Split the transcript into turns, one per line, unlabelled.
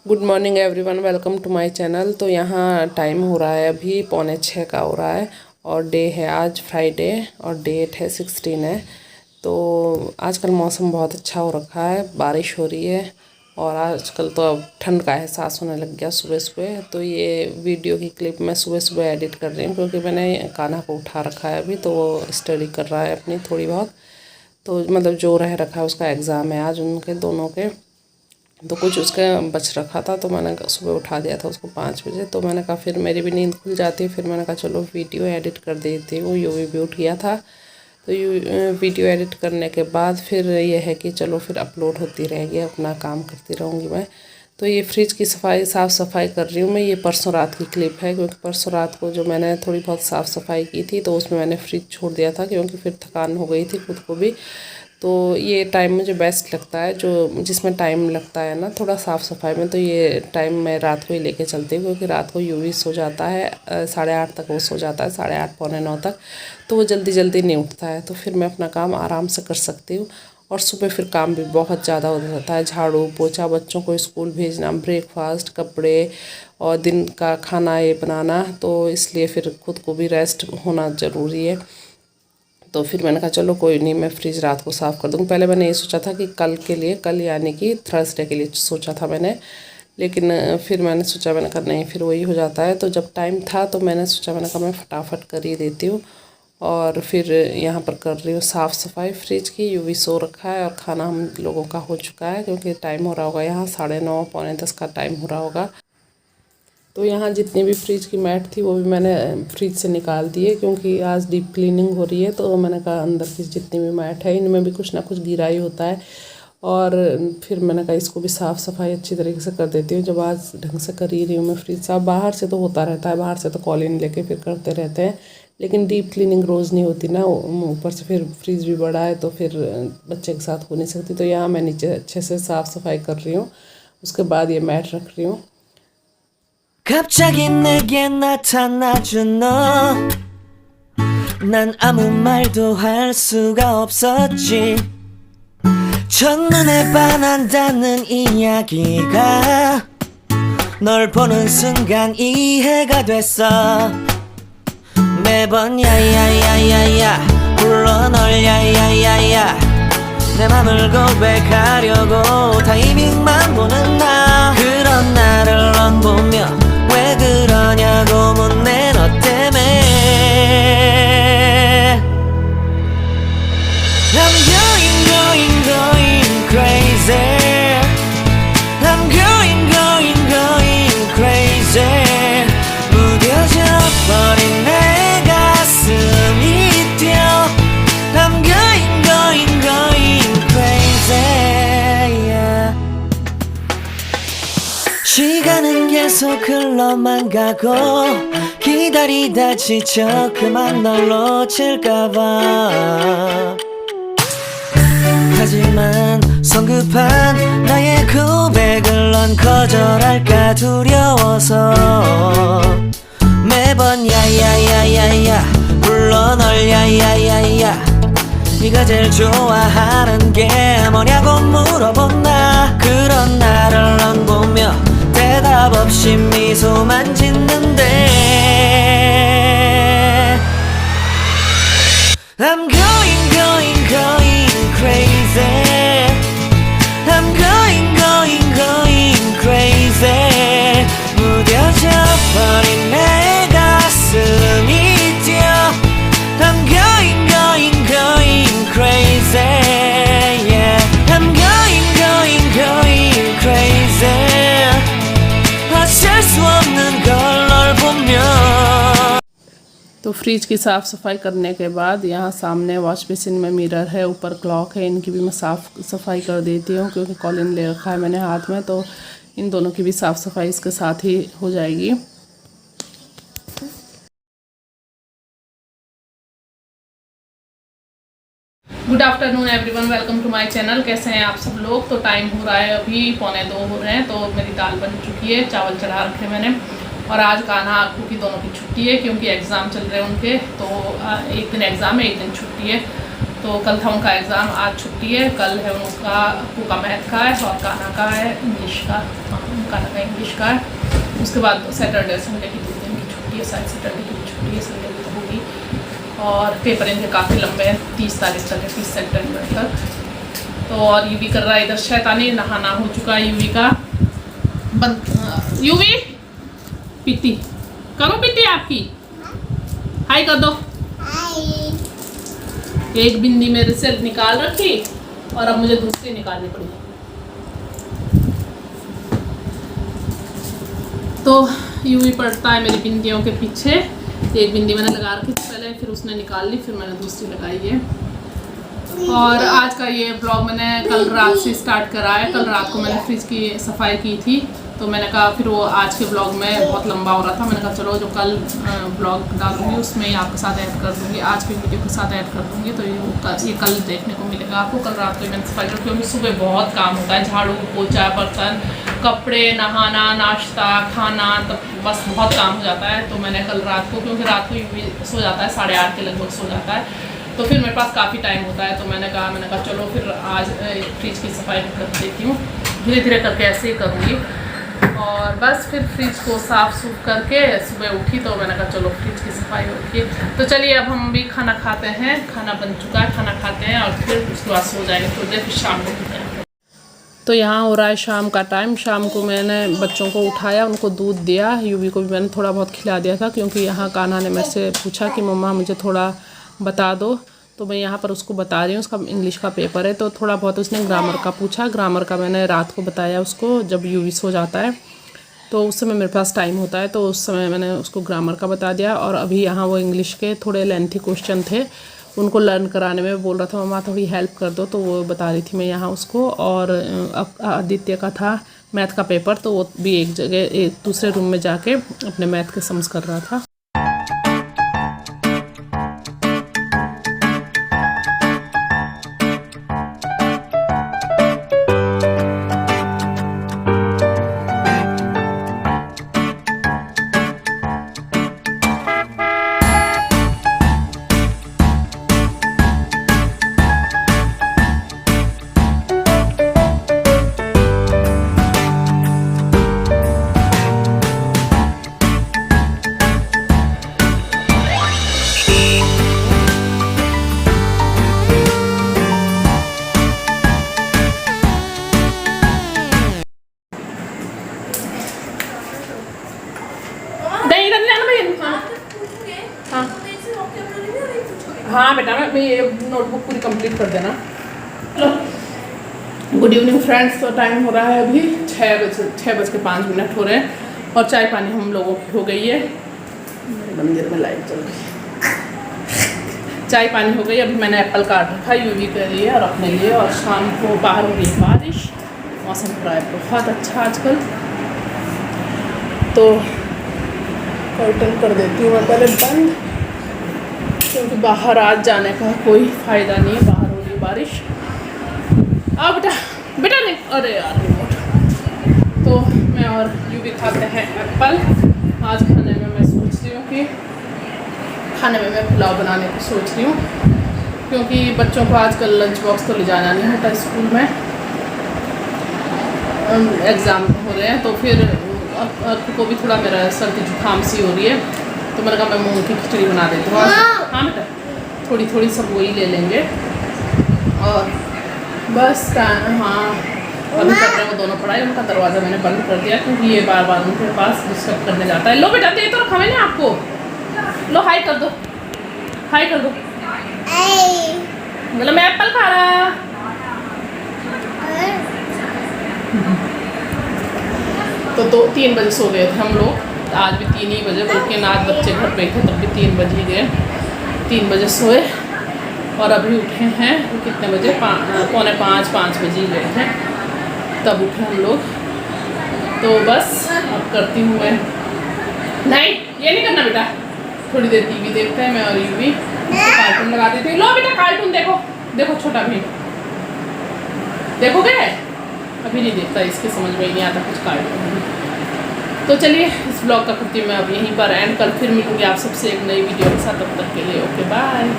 Good morning everyone, welcome to my channel. तो यहाँ time हो रहा है अभी 5:45 का हो रहा है और डे है आज फ्राइडे और डेट है 16 है। तो आजकल मौसम बहुत अच्छा हो रखा है, बारिश हो रही है और आजकल तो अब ठंड का एहसास होने लग गया सुबह सुबह। तो ये वीडियो की क्लिप मैं सुबह सुबह एडिट कर रही हूँ क्योंकि मैंने कान्हा को उठा रखा है अभी, तो वो स्टडी कर रहा है अपनी थोड़ी बहुत। तो मतलब जो रह रखा है उसका एग्ज़ाम है आज उनके दोनों के, तो कुछ उसका बच रखा था तो मैंने सुबह उठा दिया था उसको 5 बजे। तो मैंने कहा फिर मेरी भी नींद खुल जाती है, फिर मैंने कहा चलो वीडियो एडिट कर देती हूँ। यूवी भी उठ गया था तो वीडियो एडिट करने के बाद फिर ये है कि चलो फिर अपलोड होती रहेगी, अपना काम करती रहूँगी मैं। तो ये फ्रिज की साफ़ सफाई कर रही हूँ मैं। ये परसों रात की क्लिप है क्योंकि परसों रात को जो मैंने थोड़ी बहुत साफ़ सफाई की थी तो उसमें मैंने फ्रिज छोड़ दिया था क्योंकि फिर थकान हो गई थी खुद को भी। तो ये टाइम मुझे बेस्ट लगता है, जो जिसमें टाइम लगता है ना थोड़ा साफ़ सफाई में, तो ये टाइम मैं रात को ही लेके चलती हूँ क्योंकि रात को यूवी सो जाता है 8:30 तक वो सो जाता है, 8:30 पौने 9 तक। तो वो जल्दी जल्दी नहीं उठता है तो फिर मैं अपना काम आराम से कर सकती हूँ। और सुबह फिर काम भी बहुत ज़्यादा हो जाता है, झाड़ू पोछा, बच्चों को स्कूल भेजना, ब्रेकफास्ट, कपड़े और दिन का खाना ये बनाना, तो इसलिए फिर खुद को भी रेस्ट होना ज़रूरी है। तो फिर मैंने कहा चलो कोई नहीं, मैं फ्रिज रात को साफ़ कर दूँगी। पहले मैंने ये सोचा था कि कल के लिए, कल यानी कि थर्सडे के लिए सोचा था मैंने, लेकिन फिर मैंने सोचा, मैंने कहा नहीं फिर वही हो जाता है। तो जब टाइम था तो मैंने सोचा, मैंने कहा मैं फटाफट कर ही देती हूँ। और फिर यहाँ पर कर रही हूँ साफ़ सफाई फ्रिज की। यूवी सो रखा है और खाना हम लोगों का हो चुका है क्योंकि टाइम हो रहा होगा यहाँ 9:30 पौने 10 का टाइम हो रहा होगा। तो यहाँ जितनी भी फ्रिज की मैट थी वो भी मैंने फ्रिज से निकाल दिए क्योंकि आज डीप क्लीनिंग हो रही है। तो मैंने कहा अंदर की जितनी भी मैट है इनमें भी कुछ ना कुछ गिरा ही होता है। और फिर मैंने कहा इसको भी साफ़ सफाई अच्छी तरीके से कर देती हूँ। जब आज ढंग से कर ही रही हूँ मैं फ्रिज साफ़। बाहर से तो होता रहता है, बाहर से तो कॉलिन लेके फिर करते रहते हैं, लेकिन डीप क्लीनिंग रोज़ नहीं होती ना, ऊपर से फिर फ्रिज भी बड़ा है तो फिर बच्चे के साथ हो नहीं सकती। तो यहाँ मैं नीचे अच्छे से साफ़ सफाई कर रही हूँ, उसके बाद ये मैट रख रही हूँ।
갑자기 내게 나타나준 너, 난 아무 말도 할 수가 없었지. 첫눈에 반한다는 이야기가 널 보는 순간 이해가 됐어. 매번 야야야야야 불러 널 야야야야, 내 맘을 고백하려고 타이밍만 보는 나. 그런 나를 넌 보며 왜 그러냐고 묻네 너 때문에. I'm going crazy. I'm going crazy. 무뎌져 버린 내 가슴이 뛰어. I'm going crazy, yeah. 시간은 계속 흘러만 가고 기다리다 지쳐 그만 널 놓칠까봐. 하지만 성급한 나의 고백을 넌 거절할까 두려워서 매번 야야야야야 불러 널 야야야야. 네가 제일 좋아하는 게 뭐냐고 물어본 나. 그런 나를 넌 보며 대답 없이 미소만 짓는데. I'm going crazy. I'm going crazy. 무뎌져 버린 내 가슴이 뛰어. I'm going crazy, yeah. I'm going crazy. 어쩔 수 없는 걸 널 보며.
तो फ्रिज की साफ़ सफाई करने के बाद यहाँ सामने वॉश बेसिन में मिरर है, ऊपर क्लॉक है, इनकी भी मैं साफ़ सफाई कर देती हूँ क्योंकि कॉलिन ले रखा है मैंने हाथ में, तो इन दोनों की भी साफ़ सफाई इसके साथ ही हो जाएगी। Good afternoon everyone, welcome to my channel. कैसे हैं आप सब लोग। तो टाइम हो रहा है अभी 1:45 हो रहे हैं। तो मेरी दाल बन चुकी है, चावल चढ़ा रखे मैंने। और आज कान्हा आकू की दोनों की छुट्टी है क्योंकि एग्ज़ाम चल रहे हैं उनके, तो एक दिन एग्ज़ाम है एक दिन छुट्टी है। तो कल था उनका एग्ज़ाम, आज छुट्टी है। कल है उनका का मैथ का है और काना का है इंग्लिश का। हाँ, काना का इंग्लिश का है। उसके बाद सैटरडे संडे की 2 दिन की छुट्टी है, शायद सैटरडे की भी छुट्टी है, संडे की तो होगी। और पेपर इनके काफ़ी लंबे हैं, 30 तारीख तक है, 30 सितंबर तक। तो और यूवी कर रहा है इधर शैतानी, नहाना हो चुका है यूवी का। यूवी पीती करो, पीती आपकी हाय कर दो। एक बिंदी मेरे से निकाल रखी और अब मुझे दूसरी निकालनी पड़ी। तो यूवी पड़ता है मेरी बिंदियों के पीछे। एक बिंदी मैंने लगा रखी थी पहले, फिर उसने निकाल ली, फिर मैंने दूसरी लगाई है। और आज का ये ब्लॉग मैंने कल रात से स्टार्ट करा है। कल रात को मैंने फ्रिज की सफाई की थी, तो मैंने कहा फिर वो आज के ब्लॉग में बहुत लंबा हो रहा था। मैंने कहा चलो जो कल ब्लॉग डालूंगी उसमें ही आपके साथ ऐड कर दूंगी, आज की वीडियो के साथ ऐड कर दूंगी। तो ये कल देखने को मिलेगा आपको। कल रात को मैंने सफाई की, क्योंकि सुबह बहुत काम होता है, झाड़ू पोछा बर्तन कपड़े नहाना नाश्ता खाना, तब बस बहुत काम हो जाता है। तो मैंने कल रात को, क्योंकि रात को सो जाता है 8:30 के लगभग सो जाता है, तो फिर मेरे पास काफ़ी टाइम होता है। तो मैंने कहा चलो फिर आज फ्रिज की सफाई कर देती हूँ, धीरे धीरे करके ऐसे ही करूँगी। और बस फिर फ्रिज को साफ़ सूफ करके सुबह उठी, तो मैंने कहा चलो फ्रिज की सफाई होगी। तो चलिए अब हम भी खाना खाते हैं, खाना बन चुका है, खाना खाते हैं और फिर उसके बाद सो जाएंगे थोड़ी देर, फिर शाम को मिलते हैं। तो यहाँ हो रहा है शाम का टाइम। शाम को मैंने बच्चों को उठाया, उनको दूध दिया, यूवी को भी मैंने थोड़ा बहुत खिला दिया था, क्योंकि यहाँ कान्हा ने मेरे से पूछा कि मम्मा मुझे थोड़ा बता दो। तो मैं यहाँ पर उसको बता रही हूँ, उसका इंग्लिश का पेपर है, तो थोड़ा बहुत उसने ग्रामर का पूछा। ग्रामर का मैंने रात को बताया उसको, जब यूवी सो जाता है तो उस समय मेरे पास टाइम होता है, तो उस समय मैंने उसको ग्रामर का बता दिया। और अभी यहाँ वो इंग्लिश के थोड़े लेंथी क्वेश्चन थे, उनको लर्न कराने में बोल रहा था मम्मा थोड़ी हेल्प कर दो, तो वो बता रही थी मैं यहाँ उसको। और अब आदित्य का था मैथ का पेपर, तो वो भी एक जगह एक दूसरे रूम में जाके अपने मैथ के सम्स कर रहा था। हाँ बेटा, मैं ये नोटबुक पूरी कंप्लीट कर देना। Good evening friends. तो टाइम हो रहा है अभी 6:05 हो रहे हैं और चाय पानी हम लोगों की हो गई है। मेरे मंदिर में लाइट चल रही है। चाय पानी हो गई। अभी मैंने एप्पल काट रखा यूवी के लिए और अपने लिए। और शाम को बाहर हो रही है बारिश, मौसम हो रहा है बहुत अच्छा आजकल। तो कर्टन कर देती हूँ मैं पहले बंद, क्योंकि बाहर आज जाने का कोई फ़ायदा नहीं है, बाहर हो रही बारिश। आओ बेटा, बेटा नहीं, अरे यार रिमोट। तो मैं और यूवी खाते हैं एप्पल। आज खाने में मैं सोच रही हूँ कि खाने में मैं पुलाव बनाने की सोच रही हूँ, क्योंकि बच्चों को आजकल लंच बॉक्स तो ले जाना नहीं होता स्कूल में, एग्ज़ाम हो रहे हैं। तो फिर को भी थोड़ा मेरा सर्दी जुकाम सी हो रही है, तो मैंने कहा मैं मूंग की खिचड़ी बना देती हूँ। हाँ बेटा, थोड़ी थोड़ी सब वही ले लेंगे और बस। हाँ अभी कर रहे हैं वो दोनों पढ़ाई। उनका दरवाज़ा मैंने बंद कर दिया, क्योंकि ये बार बार उनके पास डिस्टर्ब करने जाता है। लो बेटा, दे तो रखा मैंने आपको, लो हाई कर दो, हाई कर दो। मतलब मैं एप्पल खा रहा। तो 3 बजे सो गए थे हम लोग, आज भी 3 ही बजे, बल्कि आज बच्चे घर पे थे तब भी 3 बज ही गए। 3 बजे सोए और अभी उठे हैं कितने बजे, 4:45-5 बजे गए थे तब उठे हम लोग। तो बस अब करती हूँ मैं, नहीं ये नहीं करना बेटा, थोड़ी देर टीवी देखते हैं मैं और यूवी, कार्टून लगा देती हूँ। लो बेटा कार्टून देखो, देखो छोटा भीम देखोगे? अभी नहीं देखता, इसके समझ में ही नहीं आता कुछ कार्टून। तो चलिए इस ब्लॉग का करती हूँ मैं अब यहीं पर एंड। कल फिर मिलूँगी आप सबसे एक नई वीडियो के साथ, तब तक के लिए ओके बाय।